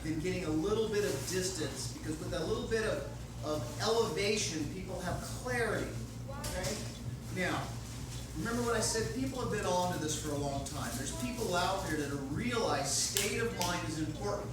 than getting a little bit of distance, because with a little bit of elevation, people have clarity. Okay? Now, remember what I said, people have been on to this for a long time. There's people out there that have realized state of mind is important.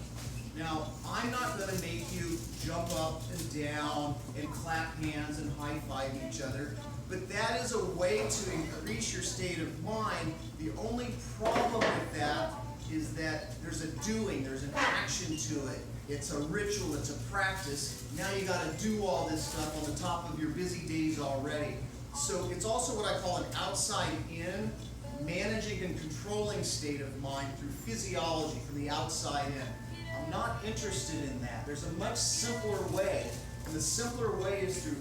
Now, I'm not going to make you jump up and down and clap hands and high-five each other, but that is a way to increase your state of mind. The only problem with that is that there's a doing, there's an action to it. It's a ritual, it's a practice. Now you got to do all this stuff on the top of your busy days already. So it's also what I call an outside-in, managing and controlling state of mind through physiology, from the outside in. I'm not interested in that. There's a much simpler way, and the simpler way is through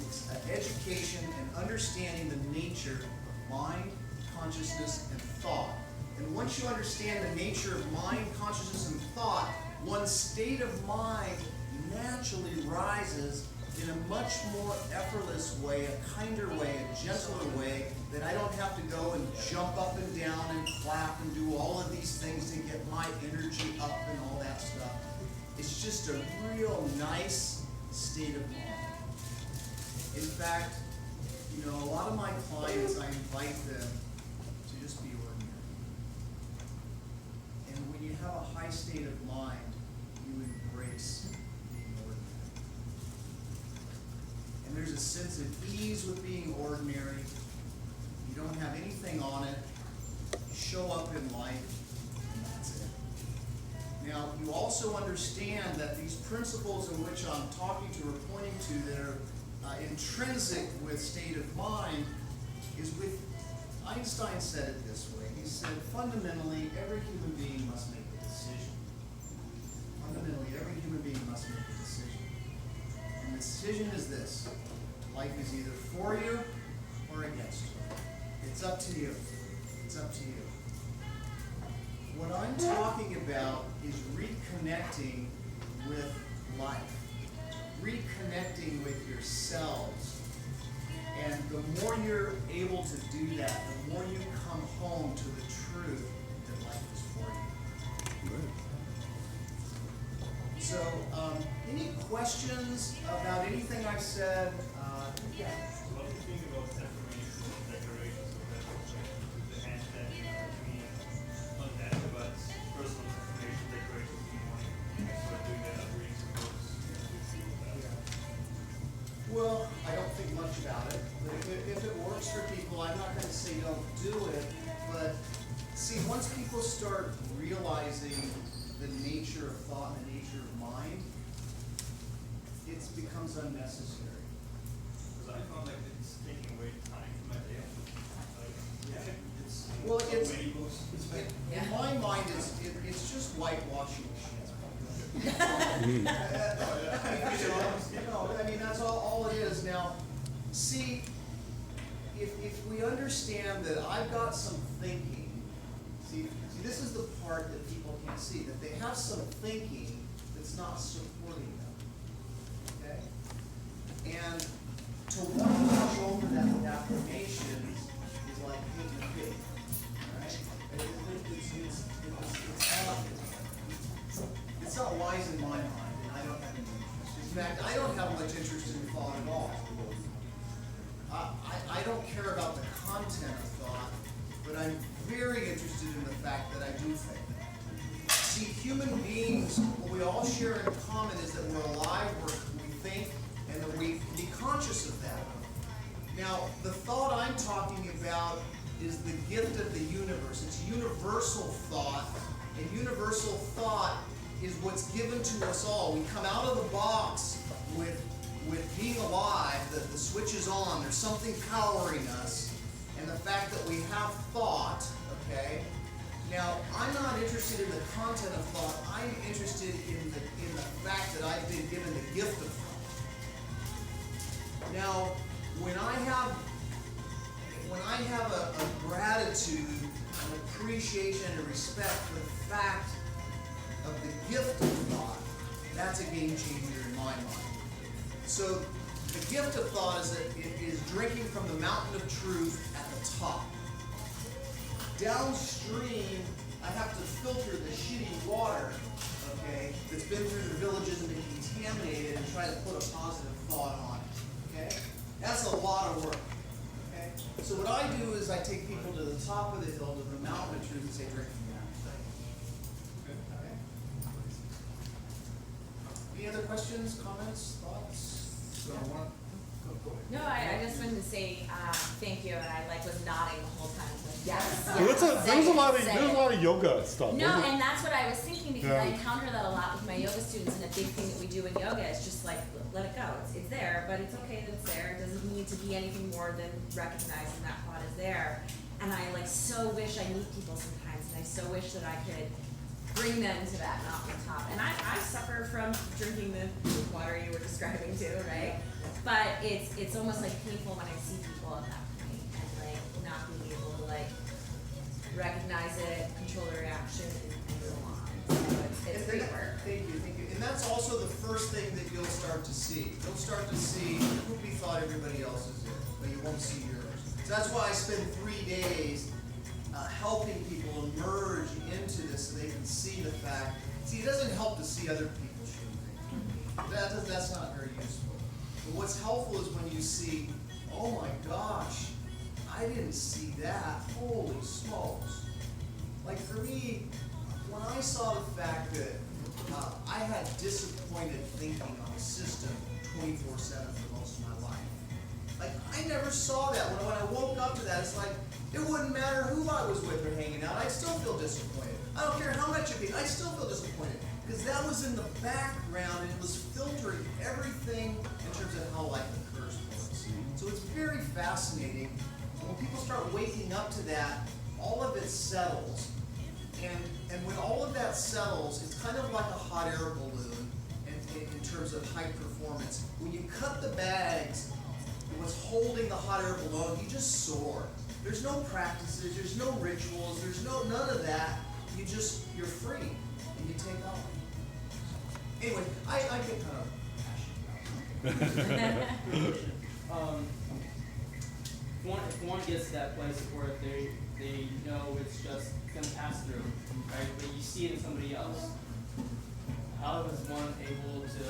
education and understanding the nature of mind, consciousness, and thought. And once you understand the nature of mind, consciousness, and thought, one's state of mind naturally rises in a much more effortless way, a kinder way, a gentler way, that I don't have to go and jump up and down and clap and do all of these things to get my energy up and all that stuff. It's just a real nice state of mind. In fact, you know, a lot of my clients, I invite them to just be ordinary. And when you have a high state of mind, you embrace being ordinary. And there's a sense of ease with being ordinary. You don't have anything on it. You show up in life, and that's it. Now, you also understand that these principles in which I'm talking to or pointing to that are intrinsic with state of mind is with, Einstein said it this way. He said, fundamentally, every human being must make a decision. Fundamentally, every human being must make a decision. And the decision is this: life is either for you or against you. It's up to you. It's up to you. What I'm talking about is reconnecting with life, reconnecting with yourselves. And the more you're able to do that, the more you come home to the truth that life is for you. Good. So, any questions about anything I've said? Yeah. What do you think about affirmations and declarations of that the hashtag not that, but personal affirmation declarations in the morning? So doing that after reading some books. Well, I don't think much about it. But if it works for people, I'm not going to say don't do it. But see, once people start realizing the nature of thought and the nature of mind, it becomes unnecessary. Because I found like it's taking away time from my day. Like, it's Well, so it's many books. in my mind, it's just whitewashing shit. I mean, that's all it is. Now, see, if we understand that I've got some thinking, see, this is the part that people can't see, that they have some thinking that's not supporting them. Okay? And to want to watch over that with affirmations is like painting a pig. Right? It's not wise in my mind, and I don't have any interest. In fact, I don't have much interest in thought at all. I don't care about the content of thought, but I'm very interested in the fact that I do think. See, human beings, what we all share in common is that we're alive, we think, and that we can be conscious of that. Now, the thought I'm talking about is the gift of the universe. It's universal thought, and universal thought is what's given to us all. We come out of the box with being alive, the switch is on, there's something powering us, and the fact that we have thought, okay? Now, I'm not interested in the content of thought, I'm interested in the fact that I've been given the gift of thought. Now, when I have a gratitude, an appreciation, and a respect for the fact of the gift of thought, that's a game changer in my mind. So the gift of thought is that it is drinking from the mountain of truth at the top. Downstream, I have to filter the shitty water, okay, that's been been through the villages and been contaminated and try to put a positive thought on it, okay? That's a lot of work, okay? So what I do is I take people to the top of the hill, to the mountain of truth, and say, drink from that. Okay? Any other questions, comments, thoughts? So I want, go ahead. No, I just wanted to say thank you, and I was nodding the whole time. Like, yes. Well, there was a lot of yoga stuff. No, wasn't it? and that's what I was thinking because Yeah. I encounter that a lot with my yoga students, and a big thing that we do in yoga is just like let it go. It's there, but it's okay that it's there. It doesn't need to be anything more than recognizing that thought is there. And I so wish I meet people sometimes, and I so wish that I could bring them to that mountaintop. And I suffer from drinking the water you were describing too, right? But it's almost like painful when I see people at that point and not being able to recognize it, control the reaction, and go on. So it's great work. Thank you. And that's also the first thing that you'll start to see. You'll start to see who we thought everybody else is in, but you won't see yours. So that's why I spend 3 days helping people emerge into this so they can see the fact. See, it doesn't help to see other people shooting. That's not very useful. But what's helpful is when you see, oh my gosh, I didn't see that. Holy smokes. Like for me, when I saw the fact that I had disappointed thinking on the system 24/7 for most of my life. Like, I never saw that. When I woke up to that, it's like, it wouldn't matter who I was with or hanging out. I'd still feel disappointed. I don't care how much it be. I'd still feel disappointed. Because that was in the background and it was filtering everything in terms of how life occurs for us. So it's very fascinating. And when people start waking up to that, all of it settles. And when all of that settles, it's kind of like a hot air balloon in terms of high performance. When you cut the bags, what's holding the hot air balloon, you just soar. There's no practices, there's no rituals, there's none of that. You're free, and you take off. Anyway, I get kind of passionate about it. If one gets to that place where they know it's just gonna pass through, right? But you see it in somebody else. How is one able to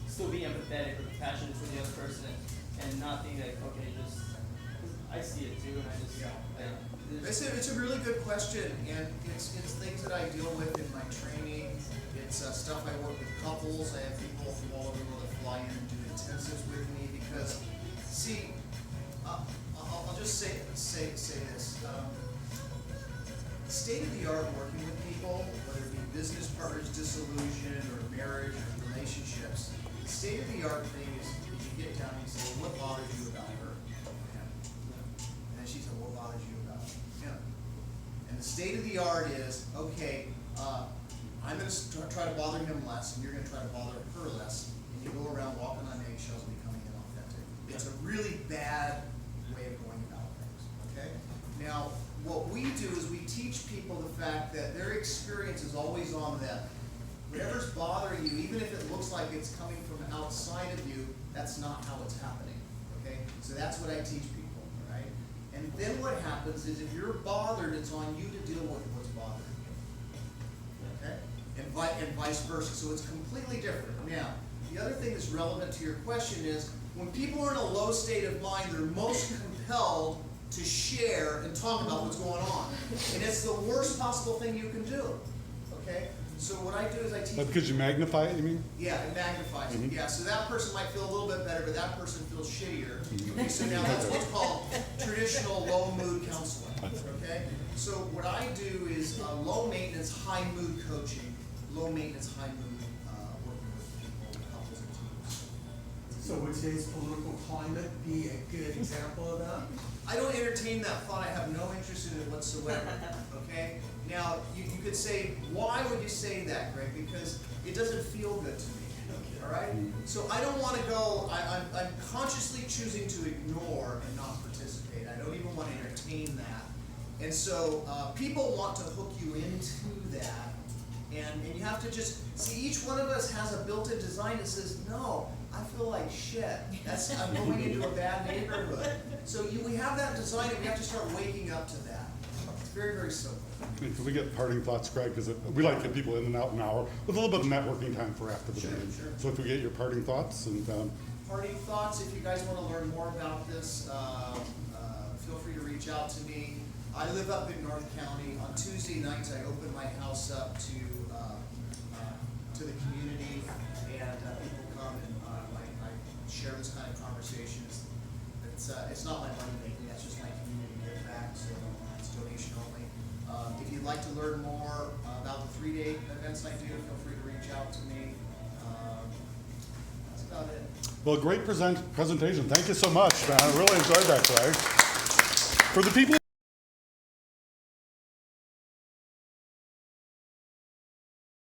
still be empathetic or compassionate to the other person and not think like, okay, just I see it too, and I just It's a really good question, and it's things that I deal with in my training. It's stuff I work with couples. I have people from all over the world that fly in and do intensives with me because, see, I'll just say this. State of the art working with people, whether it be business partners, dissolution, or marriage, or relationships, the state of the art thing is you get down and you say, well, what bothers you about her? And then she said, what bothers you about him? And the state of the art is, okay, I'm going to try to bother him less, and you're going to try to bother her less, and you go around walking on eggshells and becoming inauthentic. It's a really bad way of going about things, okay? Now, what we do is we teach people the fact that their experience is always on them. Whatever's bothering you, even if it looks like it's coming from outside of you, that's not how it's happening, okay? So that's what I teach people, right? And then what happens is if you're bothered, it's on you to deal with what's bothering you, okay? And vice versa, so it's completely different. Now, the other thing that's relevant to your question is when people are in a low state of mind, they're most compelled to share and talk about what's going on. And it's the worst possible thing you can do, okay? So what I do is I teach... But because you magnify it, you mean? Yeah, it magnifies it. Yeah, so that person might feel a little bit better, but that person feels shittier. Okay, so now that's what's called traditional low mood counseling, okay? So what I do is low maintenance, high mood coaching, low maintenance, high mood working with people, couples and teams. So would today's political climate be a good example of that? I don't entertain that thought. I have no interest in it whatsoever. Okay? Now, you could say, why would you say that, Greg? Because it doesn't feel good to me. All right? So I don't want to go, I'm consciously choosing to ignore and not participate. I don't even want to entertain that. And so people want to hook you into that. And you have to just, see, each one of us has a built-in design that says, no, I feel like shit. I'm going into a bad neighborhood. So we have that design and we have to start waking up to that. It's very, very simple. Can we get parting thoughts, Greg? Because we like to get people in and out an hour with a little bit of networking time for after the Sure, meeting. sure. So if we get your parting thoughts and Parting thoughts, if you guys want to learn more about this, feel free to reach out to me. I live up in North County. On Tuesday nights, I open my house up to the community, and people come and I share this kind of conversations. It's not my money making, that's just my community give back, so it's donation only. If you'd like to learn more about the 3-day events I do, feel free to reach out to me. That's about it. well, great presentation. Thank you so much, man. I really enjoyed that, Greg. For the people